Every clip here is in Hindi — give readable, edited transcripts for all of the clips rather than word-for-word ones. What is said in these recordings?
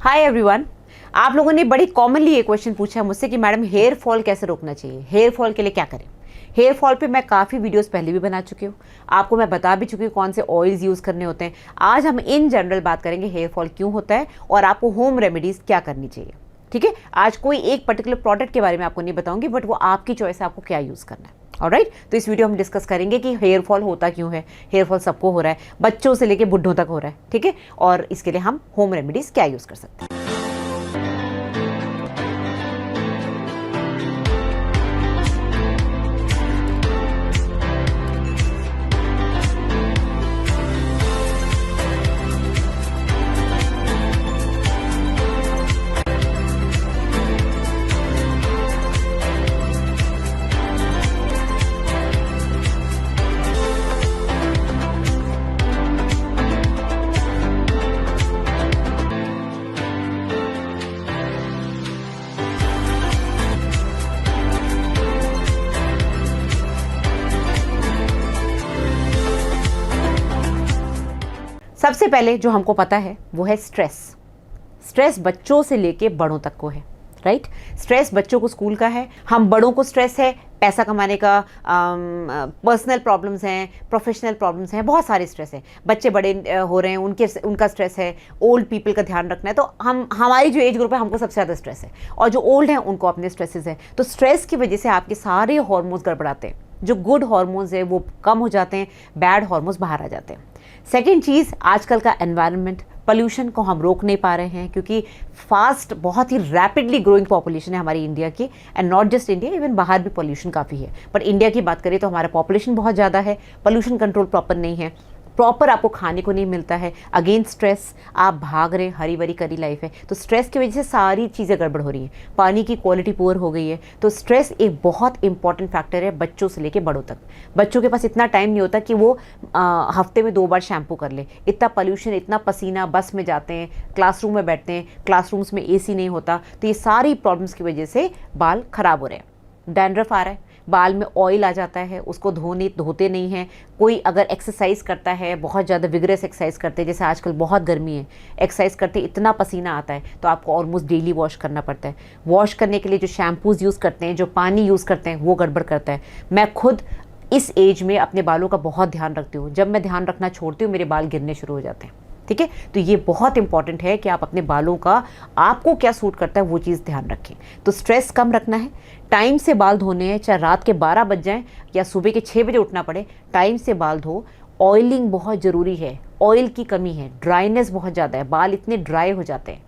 Hi everyone. आप लोगों ने बड़ी कॉमनली ये क्वेश्चन पूछा है मुझसे कि मैडम हेयर फॉल कैसे रोकना चाहिए, हेयर फॉल के लिए क्या करें। हेयर फॉल पे मैं काफ़ी वीडियोस पहले भी बना चुकी हूँ, आपको मैं बता भी चुकी हूँ कौन से ऑयल्स यूज़ करने होते हैं। आज हम इन जनरल बात करेंगे हेयर फॉल क्यों होता है और आपको होम रेमेडीज़ क्या करनी चाहिए। ठीक है, आज कोई एक पर्टिकुलर प्रोडक्ट के बारे में आपको नहीं बताऊंगी, बट वो आपकी चॉइस है आपको क्या यूज़ करना है। ऑलराइट, तो इस वीडियो हम डिस्कस करेंगे कि हेयर फॉल होता क्यों है, हेयर फॉल सबको हो रहा है, बच्चों से लेके बुढ़ों तक हो रहा है। ठीक है, और इसके लिए हम होम रेमेडीज़ क्या यूज़ कर सकते हैं। सबसे पहले जो हमको पता है वो है स्ट्रेस। स्ट्रेस बच्चों से लेके बड़ों तक को है, राइट। स्ट्रेस बच्चों को स्कूल का है, हम बड़ों को स्ट्रेस है पैसा कमाने का, पर्सनल प्रॉब्लम्स हैं, प्रोफेशनल प्रॉब्लम्स हैं, बहुत सारे स्ट्रेस हैं। बच्चे बड़े हो रहे हैं, उनका स्ट्रेस है, ओल्ड पीपल का ध्यान रखना है। तो हमारी जो एज ग्रुप है हमको सबसे ज़्यादा स्ट्रेस है, और जो ओल्ड हैं उनको अपने स्ट्रेसेस हैं। तो स्ट्रेस की वजह से आपके सारे हार्मोन्स गड़बड़ाते हैं, जो गुड हार्मोन्स है वो कम हो जाते हैं, बैड हार्मोन्स बाहर आ जाते हैं। सेकेंड चीज़, आजकल का एनवायरनमेंट, पोल्यूशन को हम रोक नहीं पा रहे हैं क्योंकि फास्ट, बहुत ही रैपिडली ग्रोइंग पॉपुलेशन है हमारी इंडिया की। And not just India, even बाहर भी पोल्यूशन काफ़ी है। बट इंडिया की बात करें तो हमारा पॉपुलेशन बहुत ज़्यादा है, पोल्यूशन कंट्रोल प्रॉपर नहीं है, प्रॉपर आपको खाने को नहीं मिलता है। अगेन स्ट्रेस, आप भाग रहे, हरी भरी करी लाइफ है, तो स्ट्रेस की वजह से सारी चीज़ें गड़बड़ हो रही हैं। पानी की क्वालिटी पुअर हो गई है। तो स्ट्रेस एक बहुत इंपॉर्टेंट फैक्टर है बच्चों से लेके बड़ों तक। बच्चों के पास इतना टाइम नहीं होता कि वो हफ्ते में 2 बार शैम्पू कर ले। इतना पोल्यूशन, इतना पसीना, बस में जाते हैं, क्लासरूम में बैठते हैं, क्लासरूम्स में AC नहीं होता, तो ये सारी प्रॉब्लम्स की वजह से बाल खराब हो रहे हैं। डैंड्रफ आ रहा है, बाल में ऑयल आ जाता है, उसको धोते नहीं हैं। कोई अगर एक्सरसाइज करता है, बहुत ज़्यादा विगरस एक्सरसाइज करते हैं, जैसे आजकल बहुत गर्मी है, एक्सरसाइज करते इतना पसीना आता है, तो आपको ऑलमोस्ट डेली वॉश करना पड़ता है। वॉश करने के लिए जो शैम्पूज़ यूज़ करते हैं, जो पानी यूज़ करते हैं, वो गड़बड़ करता है। मैं खुद इस एज में अपने बालों का बहुत ध्यान रखती हूँ। जब मैं ध्यान रखना छोड़ती हूँ मेरे बाल गिरने शुरू हो जाते हैं। ठीक है, तो ये बहुत इंपॉर्टेंट है कि आप अपने बालों का, आपको क्या सूट करता है वो चीज़ ध्यान रखें। तो स्ट्रेस कम रखना है, टाइम से बाल धोने हैं, चाहे रात के 12 बज जाएं या सुबह के 6 बजे उठना पड़े, टाइम से बाल धो। ऑयलिंग बहुत ज़रूरी है, ऑयल की कमी है, ड्राइनेस बहुत ज़्यादा है, बाल इतने ड्राई हो जाते हैं।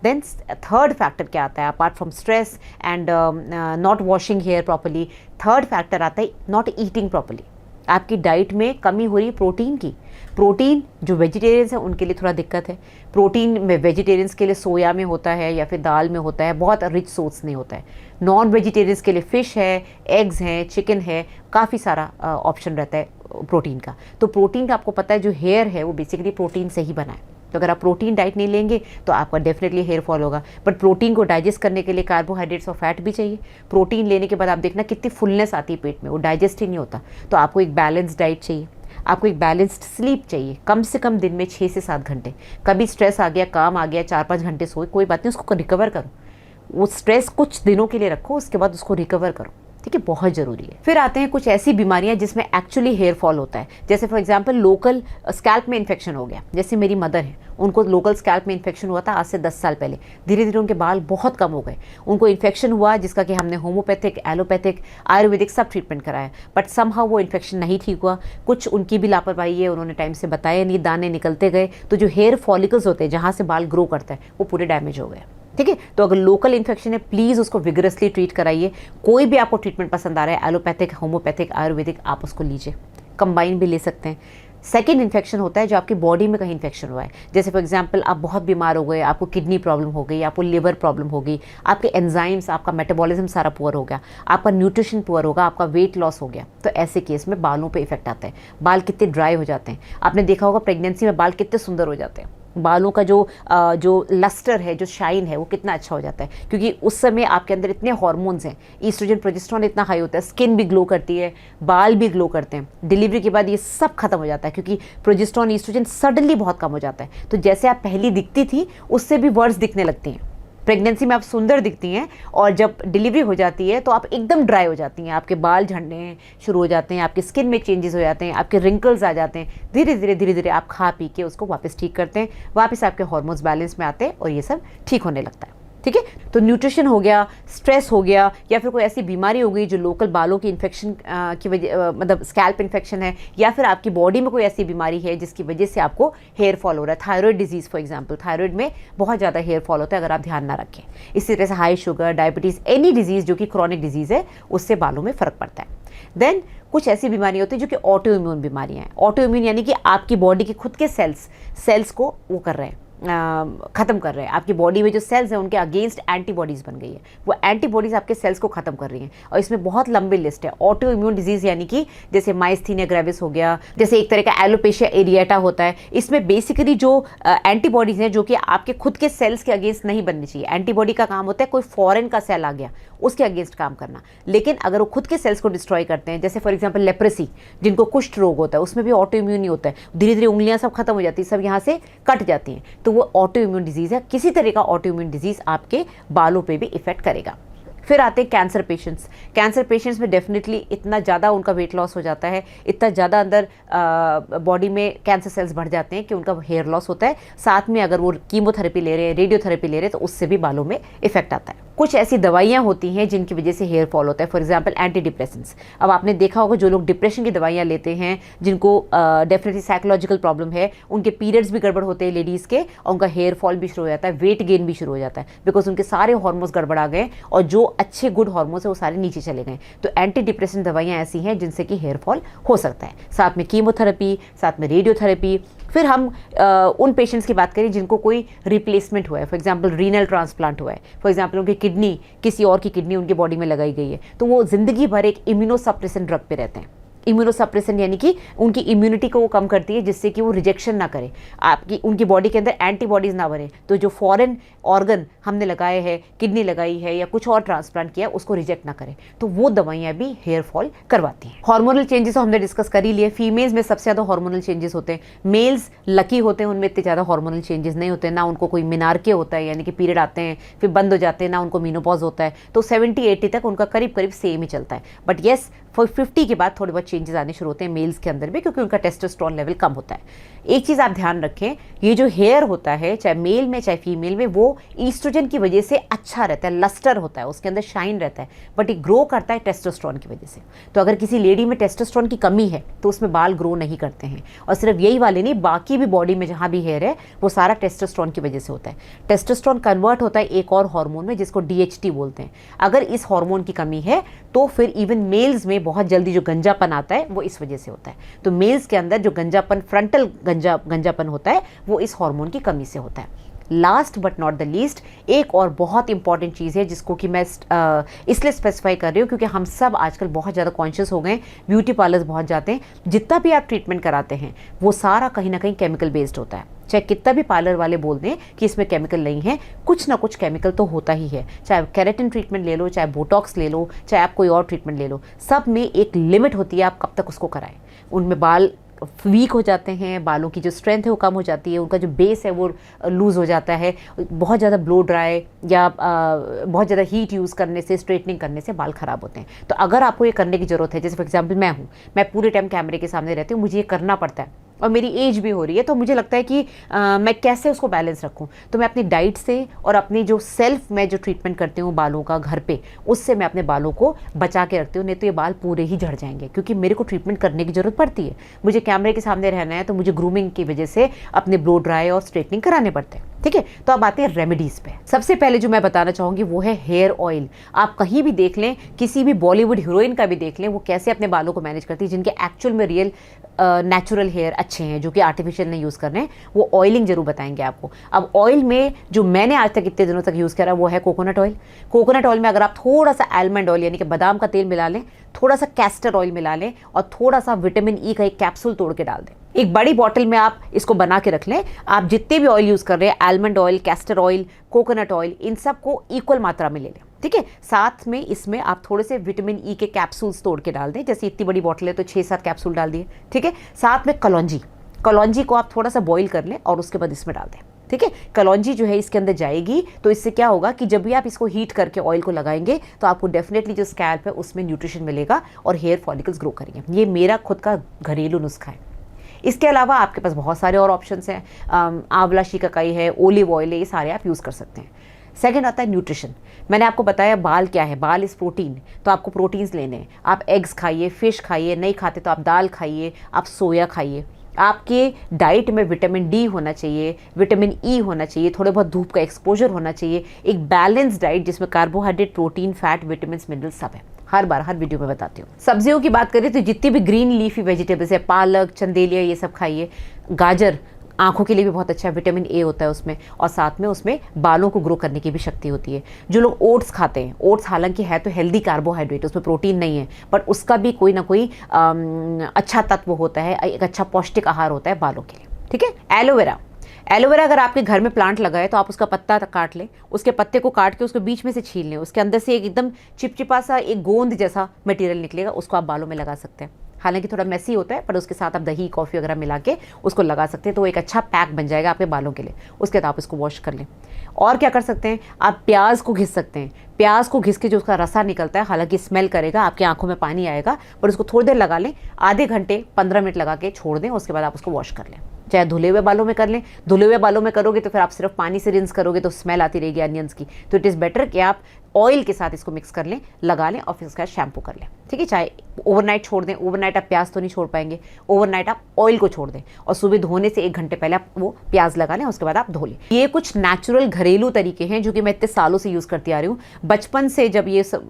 देन थर्ड फैक्टर क्या आता है apart from stress and not washing hair properly, third factor आता है नॉट ईटिंग प्रॉपरली। आपकी डाइट में कमी हो रही है प्रोटीन की। प्रोटीन जो वेजिटेरियंस हैं उनके लिए थोड़ा दिक्कत है। प्रोटीन में वेजिटेरियंस के लिए सोया में होता है या फिर दाल में होता है, बहुत रिच सोर्स नहीं होता है। नॉन वेजिटेरियंस के लिए फ़िश है, एग्स हैं, चिकन है, काफ़ी सारा ऑप्शन रहता है प्रोटीन का। तो प्रोटीन का आपको पता है जो हेयर है वो बेसिकली प्रोटीन से ही बना है। तो अगर आप प्रोटीन डाइट नहीं लेंगे तो आपका डेफिनेटली हेयर फॉल होगा। बट प्रोटीन को डाइजेस्ट करने के लिए कार्बोहाइड्रेट्स और फैट भी चाहिए। प्रोटीन लेने के बाद आप देखना कितनी फुलनेस आती है पेट में, वो डाइजेस्ट ही नहीं होता। तो आपको एक बैलेंस डाइट चाहिए, आपको एक बैलेंस्ड स्लीप चाहिए, कम से कम दिन में 6 से 7 घंटे। कभी स्ट्रेस आ गया, काम आ गया, 4-5 घंटे सोए, कोई बात नहीं, उसको रिकवर करो। वो स्ट्रेस कुछ दिनों के लिए रखो, उसके बाद उसको रिकवर करो। ठीक है, बहुत ज़रूरी है। फिर आते हैं कुछ ऐसी बीमारियां जिसमें एक्चुअली हेयर फॉल होता है। जैसे फॉर एग्जांपल लोकल स्कैल्प में इन्फेक्शन हो गया। जैसे मेरी मदर है, उनको लोकल स्कैल्प में इन्फेक्शन हुआ था आज से 10 साल पहले। धीरे धीरे उनके बाल बहुत कम हो गए। उनको इन्फेक्शन हुआ जिसका कि हमने होम्योपैथिक, एलोपैथिक, आयुर्वेदिक सब ट्रीटमेंट कराया, बट समहाउ वो इन्फेक्शन नहीं ठीक हुआ। कुछ उनकी भी लापरवाही है, उन्होंने टाइम से बताया नहीं, दाने निकलते गए, तो जो हेयर फॉलिकल्स होते हैं जहाँ से बाल ग्रो करता है वो पूरे डैमेज हो गए। ठीक है, तो अगर लोकल इन्फेक्शन है प्लीज़ उसको विगरसली ट्रीट कराइए। कोई भी आपको ट्रीटमेंट पसंद आ रहा है, एलोपैथिक, होम्योपैथिक, आयुर्वेदिक, आप उसको लीजिए, कंबाइन भी ले सकते हैं। सेकेंड इन्फेक्शन होता है जो आपकी बॉडी में कहीं इन्फेक्शन हुआ है। जैसे फॉर एग्जांपल आप बहुत बीमार हो गए, आपको किडनी प्रॉब्लम हो गई, आपको लिवर प्रॉब्लम हो गई, आपके एंजाइम्स, आपका मेटाबॉलिज्म सारा पुअर हो गया, आपका न्यूट्रिशन पुअर होगा, आपका वेट लॉस हो गया, तो ऐसे केस में बालों पे इफेक्ट आता है। बाल कितने ड्राई हो जाते हैं। आपने देखा होगा प्रेगनेंसी में बाल कितने सुंदर हो जाते हैं, बालों का जो लस्टर है, जो शाइन है, वो कितना अच्छा हो जाता है, क्योंकि उस समय आपके अंदर इतने हार्मोन्स हैं, ईस्ट्रोजन प्रोजेस्टेरोन इतना हाई होता है, स्किन भी ग्लो करती है, बाल भी ग्लो करते हैं। डिलीवरी के बाद ये सब खत्म हो जाता है, क्योंकि प्रोजेस्टेरोन ईस्ट्रोजन सडनली बहुत कम हो जाता है। तो जैसे आप पहली दिखती थी उससे भी वर्स दिखने लगती हैं। प्रेगनेंसी में आप सुंदर दिखती हैं, और जब डिलीवरी हो जाती है तो आप एकदम ड्राई हो जाती हैं, आपके बाल झड़ने शुरू हो जाते हैं, आपकी स्किन में चेंजेस हो जाते हैं, आपके रिंकल्स आ जाते हैं। धीरे धीरे आप खा पी के उसको वापस ठीक करते हैं, वापस आपके हार्मोन्स बैलेंस में आते हैं और ये सब ठीक होने लगता है। ठीक है, तो न्यूट्रिशन हो गया, स्ट्रेस हो गया, या फिर कोई ऐसी बीमारी हो गई जो लोकल बालों की इन्फेक्शन की वजह, मतलब स्कैल्प इन्फेक्शन है, या फिर आपकी बॉडी में कोई ऐसी बीमारी है जिसकी वजह से आपको हेयर फॉल हो रहा है। Thyroid disease for example, thyroid में बहुत ज़्यादा हेयर फॉल होता है अगर आप ध्यान ना रखें। इसी तरह से high sugar, diabetes, any disease जो कि क्रॉनिक डिजीज़ है, उससे बालों में फ़र्क पड़ता है। देन कुछ ऐसी बीमारी होती है जो कि ऑटो इम्यून बीमारियाँ हैं। ऑटो इम्यून यानी कि आपकी बॉडी के खुद के सेल्स को वो कर रहे हैं, ख़त्म कर रहे हैं। आपकी बॉडी में जो सेल्स हैं उनके अगेंस्ट एंटीबॉडीज़ बन गई है, वो एंटीबॉडीज़ आपके सेल्स को ख़त्म कर रही हैं। और इसमें बहुत लंबी लिस्ट है। ऑटो इम्यून डिजीज़ यानी कि जैसे माइस्थीनिया ग्रेविस हो गया, जैसे एक तरह का एलोपेशिया एरिएटा होता है। इसमें बेसिकली जो एंटीबॉडीज़ हैं जो कि आपके खुद के सेल्स के अगेंस्ट नहीं बननी चाहिए। एंटीबॉडी का काम होता है कोई फॉरेन का सेल आ गया उसके अगेंस्ट काम करना, लेकिन अगर वो खुद के सेल्स को डिस्ट्रॉय करते हैं, जैसे फॉर एग्जांपल लेप्रेसी, जिनको कुष्ठ रोग होता है, उसमें भी ऑटो इम्यून ही होता है। धीरे धीरे उंगलियां सब खत्म हो जाती है, सब यहाँ से कट जाती हैं, तो वो ऑटो इम्यून डिजीज़ है। किसी तरह का ऑटो इम्यून डिजीज़ आपके बालों पे भी इफेक्ट करेगा। फिर आते हैं कैंसर पेशेंट्स। कैंसर पेशेंट्स में डेफिनेटली इतना ज़्यादा उनका वेट लॉस हो जाता है, इतना ज़्यादा अंदर बॉडी में कैंसर सेल्स बढ़ जाते हैं कि उनका हेयर लॉस होता है। साथ में अगर वो कीमोथेरेपी ले रहे हैं, रेडियोथेरेपी ले रहे हैं, तो उससे भी बालों में इफेक्ट आता है। कुछ ऐसी दवाइयाँ होती हैं जिनकी वजह से हेयर फॉल होता है, फॉर एग्जांपल एंटी डिप्रेसेंट्स। अब आपने देखा होगा जो लोग डिप्रेशन की दवाइयाँ लेते हैं, जिनको डेफिनेटली साइकोलॉजिकल प्रॉब्लम है, उनके पीरियड्स भी गड़बड़ होते हैं लेडीज़ के, और उनका हेयर फॉल भी शुरू हो जाता है, वेट गेन भी शुरू हो जाता है, बिकॉज उनके सारे हार्मोन्स गड़बड़ा गए और जो अच्छे गुड हार्मोन्स है वो सारे नीचे चले गए। तो एंटी डिप्रेशन दवाइयाँ ऐसी हैं जिनसे कि हेयर फॉल हो सकता है। साथ में कीमोथेरेपी, साथ में रेडियोथेरेपी। फिर हम उन पेशेंट्स की बात करें जिनको कोई रिप्लेसमेंट हुआ है, फॉर एग्जांपल रीनल ट्रांसप्लांट हुआ है, फॉर एग्जांपल उनकी किडनी, किसी और की किडनी उनकी बॉडी में लगाई गई है, तो वो ज़िंदगी भर एक इम्यूनोसप्रेसेंट ड्रग पे रहते हैं। इम्यूनोसप्रेसेंट यानी कि उनकी इम्यूनिटी को वो कम करती है, जिससे कि वो रिजेक्शन ना करे, आपकी उनकी बॉडी के अंदर एंटीबॉडीज़ ना बने, तो जो फॉरेन ऑर्गन हमने लगाए हैं, किडनी लगाई है या कुछ और ट्रांसप्लांट किया, उसको रिजेक्ट ना करे, तो वो दवाइयाँ भी हेयर फॉल करवाती हैं। हार्मोनल चेंजेस हमने डिस्कस कर ही लिए। फीमेल्स में सबसे ज़्यादा हार्मोनल चेंजेस होते हैं। मेल्स लकी होते हैं, उनमें इतने ज़्यादा हार्मोनल चेंजेस नहीं होते, ना उनको कोई मिनार्के होता है, यानी कि पीरियड आते हैं फिर बंद हो जाते हैं, ना उनको मीनोपॉज होता है, तो 70-80 तक उनका करीब करीब सेम ही चलता है। बट येस, 50 के बाद थोड़े बहुत चेंजेस आने शुरू होते हैं मेल्स के अंदर भी, क्योंकि उनका टेस्टोस्टेरोन लेवल कम होता है। एक चीज़ आप ध्यान रखें, ये जो हेयर होता है चाहे मेल में चाहे फीमेल में, वो ईस्ट्रोजन की वजह से अच्छा रहता है, लस्टर होता है, उसके अंदर शाइन रहता है, बट ये ग्रो करता है टेस्टोस्टेरोन की वजह से। तो अगर किसी लेडी में टेस्टोस्टेरोन की कमी है तो उसमें बाल ग्रो नहीं करते हैं। और सिर्फ यही वाले नहीं, बाकी भी बॉडी में जहाँ भी हेयर है वो सारा टेस्टोस्टेरोन की वजह से होता है। टेस्टोस्टेरोन कन्वर्ट होता है एक और हार्मोन में जिसको DHT बोलते हैं। अगर इस हार्मोन की कमी है तो फिर इवन मेल्स में बहुत जल्दी जो गंजापन आता है वो इस वजह से होता है। तो मेल्स के अंदर जो गंजापन, फ्रंटल गंजापन होता है, वो इस हार्मोन की कमी से होता है। Last but not the least, एक और बहुत इंपॉर्टेंट चीज़ है जिसको कि मैं इसलिए स्पेसिफाई कर रही हूँ क्योंकि हम सब आजकल बहुत ज़्यादा कॉन्शियस हो गए, ब्यूटी पार्लर्स बहुत जाते हैं, जितना भी आप ट्रीटमेंट कराते हैं वो सारा कहीं ना कहीं केमिकल बेस्ड होता है। चाहे कितना भी पार्लर वाले बोल दें कि इसमें केमिकल नहीं है, कुछ ना कुछ केमिकल तो होता ही है। चाहे केराटिन ट्रीटमेंट ले लो, चाहे बोटॉक्स ले लो, चाहे आप कोई और ट्रीटमेंट ले लो, सब में एक लिमिट होती है आप कब तक उसको कराएं। उनमें बाल वीक हो जाते हैं, बालों की जो स्ट्रेंथ है वो कम हो जाती है, उनका जो बेस है वो लूज़ हो जाता है, बहुत ज़्यादा ब्लो ड्राई या बहुत ज़्यादा हीट यूज़ करने से, स्ट्रेटनिंग करने से बाल ख़राब होते हैं। तो अगर आपको ये करने की ज़रूरत है, जैसे फॉर एग्जांपल मैं पूरे टाइम कैमरे के सामने रहती हूँ, मुझे ये करना पड़ता है और मेरी एज भी हो रही है, तो मुझे लगता है कि मैं कैसे उसको बैलेंस रखूं। तो मैं अपनी डाइट से और अपनी जो सेल्फ मैं जो ट्रीटमेंट करती हूँ बालों का घर पे, उससे मैं अपने बालों को बचा के रखती हूँ, नहीं तो ये बाल पूरे ही झड़ जाएंगे, क्योंकि मेरे को ट्रीटमेंट करने की ज़रूरत पड़ती है। मुझे कैमरे के सामने रहना है तो मुझे ग्रूमिंग की वजह से अपने ब्लो ड्राई और स्ट्रेटनिंग कराने पड़ते हैं। ठीक है, तो अब आते हैं रेमेडीज़ पे। सबसे पहले जो मैं बताना चाहूँगी वो है हेयर ऑयल। आप कहीं भी देख लें, किसी भी बॉलीवुड हीरोइन का भी देख लें, वो कैसे अपने बालों को मैनेज करती है, जिनके एक्चुअल में रियल नेचुरल हेयर अच्छे हैं, जो कि आर्टिफिशियल नहीं यूज़ कर रहे हैं, वो ऑयलिंग जरूर बताएंगे आपको। अब ऑयल में जो मैंने आज तक इतने दिनों तक यूज़ करा वो है कोकोनट ऑयल। कोकोनट ऑयल में अगर आप थोड़ा सा आलमंड ऑयल यानी कि बादाम का तेल मिला लें, थोड़ा सा कैस्टर ऑयल मिला लें और थोड़ा सा विटामिन ई का एक कैप्सूल तोड़ के डाल दें, एक बड़ी बॉटल में आप इसको बना के रख लें। आप जितने भी ऑयल यूज़ कर रहे हैं, almond oil, castor oil, coconut oil, इन सब को इक्वल मात्रा में ले लें, ठीक है। साथ में इसमें आप थोड़े से विटामिन ई के कैप्सूल्स तोड़ के डाल दें, जैसे इतनी बड़ी बॉटल है तो 6-7 कैप्सूल डाल दिए, ठीक है। साथ में कलौंजी, कलौंजी को आप थोड़ा सा बॉईल कर लें और उसके बाद इसमें डाल दें, ठीक है। कलौंजी जो है इसके अंदर जाएगी तो इससे क्या होगा कि जब भी आप इसको हीट करके ऑयल को लगाएंगे तो आपको डेफिनेटली जो स्कैल्प है उसमें न्यूट्रिशन मिलेगा और हेयर फॉलिकल्स ग्रो करेंगे। ये मेरा खुद का घरेलू नुस्खा है। इसके अलावा आपके पास बहुत सारे और ऑप्शंस हैं, आंवला शिकाकाई है, ओलिव ऑयल है, ये सारे आप यूज़ कर सकते हैं। सेकेंड आता है न्यूट्रिशन। मैंने आपको बताया बाल क्या है, बाल इस प्रोटीन, तो आपको प्रोटीन्स लेने हैं। आप एग्स खाइए, फिश खाइए, नहीं खाते तो आप दाल खाइए, आप सोया खाइए। आपके डाइट में विटामिन डी होना चाहिए, विटामिन ई होना चाहिए, थोड़े बहुत धूप का एक्सपोजर होना चाहिए, एक बैलेंस डाइट जिसमें carbohydrate, protein, fat, vitamin, mineral सब है। हर बार हर वीडियो में बताती हूँ। सब्जियों की बात करें तो जितनी भी ग्रीन लीफी वेजिटेबल्स है, पालक, चंदेलिया, ये सब खाइए। गाजर आंखों के लिए भी बहुत अच्छा है, विटामिन ए होता है उसमें, और साथ में उसमें बालों को ग्रो करने की भी शक्ति होती है। जो लोग ओट्स खाते हैं, ओट्स हालांकि है तो हेल्दी कार्बोहाइड्रेट, उसमें प्रोटीन नहीं है, बट उसका भी कोई ना कोई अच्छा तत्व होता है, एक अच्छा पौष्टिक आहार होता है बालों के लिए, ठीक है। एलोवेरा, एलोवेरा अगर आपके घर में प्लांट लगा है तो आप उसका पत्ता काट लें, उसके पत्ते को काट के उसको बीच में से छील लें, उसके अंदर से एक एकदम चिपचिपा सा एक गोंद जैसा मटेरियल निकलेगा, उसको आप बालों में लगा सकते हैं। हालांकि थोड़ा मेसी होता है, पर उसके साथ आप दही, कॉफ़ी वगैरह मिला के उसको लगा सकते हैं, तो एक अच्छा पैक बन जाएगा आपके बालों के लिए। उसके बाद आप इसको वॉश कर लें। और क्या कर सकते हैं, आप प्याज को घिस सकते हैं। प्याज को घिस के जो उसका रसा निकलता है, हालांकि स्मेल करेगा, आपकी आंखों में पानी आएगा, पर उसको थोड़ी देर लगा लें, आधे घंटे 15 मिनट लगा के छोड़ दें, उसके बाद आप उसको वॉश कर लें। चाहे धुले हुए बालों में कर लें, धुले हुए बालों में करोगे तो फिर आप सिर्फ पानी से रिंस करोगे तो स्मेल आती रहेगी अनियंस की, तो इट इज़ बेटर कि आप ऑयल के साथ इसको मिक्स कर लें, लगा लें और फिर उसका शैम्पू कर लें, ठीक है। चाहे ओवरनाइट छोड़ दें, ओवरनाइट आप प्याज तो नहीं छोड़ पाएंगे, ओवरनाइट आप ऑयल को छोड़ दें और सुबह धोने से 1 घंटे पहले आप वो प्याज लगा लें, उसके बाद आप धो लें। ये कुछ नेचुरल घरेलू तरीके हैं जो कि मैं इतने सालों से यूज़ करती आ रही हूँ। बचपन से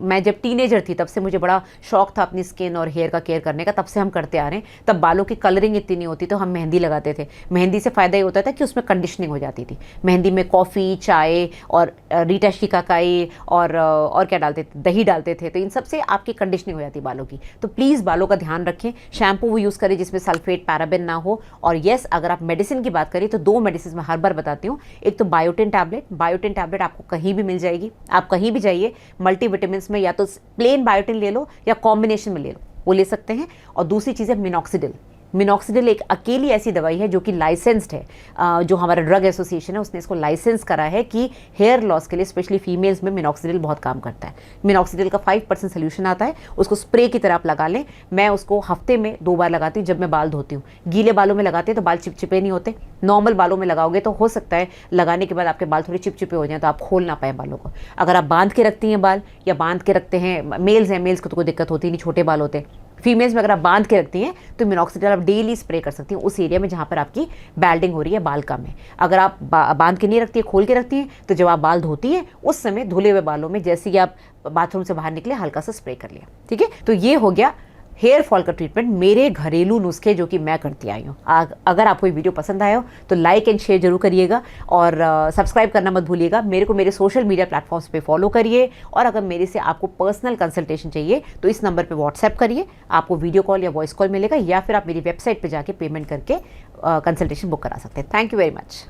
मैं जब टीनेजर थी तब से मुझे बड़ा शौक था अपनी स्किन और हेयर का केयर करने का, तब से हम करते आ रहे हैं। तब बालों की कलरिंग इतनी नहीं होती तो हम मेहंदी लगाते थे। मेहंदी से फ़ायदा ये होता था कि उसमें कंडीशनिंग हो जाती थी। मेहंदी में कॉफ़ी, चाय और रीटा शिकाकाई और क्या डालते थे, दही डालते थे, तो इन सब से आपकी कंडीशनिंग हो जाती है बालों की। तो प्लीज़ बालों का ध्यान रखें, शैम्पू वो यूज़ करें जिसमें सल्फेट, पैराबेन ना हो। और येस, अगर आप मेडिसिन की बात करें तो 2 मेडिसिन मैं हर बार बताती हूँ। एक तो बायोटिन टैबलेट, बायोटिन टैबलेट आपको कहीं भी मिल जाएगी, आप कहीं भी जाइए मल्टीविटामिन में, या तो प्लेन बायोटिन ले लो या कॉम्बिनेशन में ले लो, वो ले सकते हैं। और दूसरी चीज़ है मिनॉक्सिडिल। मिनॉक्सिडिल एक अकेली ऐसी दवाई है जो कि लाइसेंस्ड है, जो हमारा ड्रग एसोसिएशन है उसने इसको लाइसेंस करा है कि हेयर लॉस के लिए स्पेशली फीमेल्स में मिनॉक्सिडिल बहुत काम करता है। मिनॉक्सिडिल का 5% सोल्यूशन आता है, उसको स्प्रे की तरह आप लगा लें। मैं उसको हफ्ते में 2 बार लगाती हूँ जब मैं बाल धोती हूँ। गीले बालों में लगाते हैं तो बाल चिपचिपे नहीं होते, नॉर्मल बालों में लगाओगे तो हो सकता है लगाने के बाद आपके बाल थोड़े चिपचिपे हो जाए तो आप खोल ना पाए बालों को। अगर आप बांध के रखती हैं बाल या बांध के रखते हैं, मेल्स हैं, मेल्स को तो कोई दिक्कत होती नहीं, छोटे बाल होते हैं। फीमेल्स में अगर आप बांध के रखती हैं तो मिनॉक्सिडिल आप डेली स्प्रे कर सकती हैं उस एरिया में जहाँ पर आपकी बैल्डिंग हो रही है बाल का में। अगर आप बांध के नहीं रखती है, खोल के रखती हैं, तो जब आप बाल धोती हैं उस समय धुले हुए बालों में जैसे ही आप बाथरूम से बाहर निकले हल्का सा स्प्रे कर लिया, ठीक है। तो ये हो गया हेयर फॉल का ट्रीटमेंट, मेरे घरेलू नुस्खे जो कि मैं करती आई हूँ। अगर आपको ये वीडियो पसंद आया हो तो लाइक एंड शेयर जरूर करिएगा और सब्सक्राइब करना मत भूलिएगा। मेरे को मेरे सोशल मीडिया प्लेटफॉर्म्स पे फॉलो करिए, और अगर मेरे से आपको पर्सनल कंसल्टेशन चाहिए तो इस नंबर पे व्हाट्सएप करिए, आपको वीडियो कॉल या वॉइस कॉल मिलेगा, या फिर आप मेरी वेबसाइट पर जाके पेमेंट करके कंसल्टेशन बुक करा सकते हैं। Thank you very much.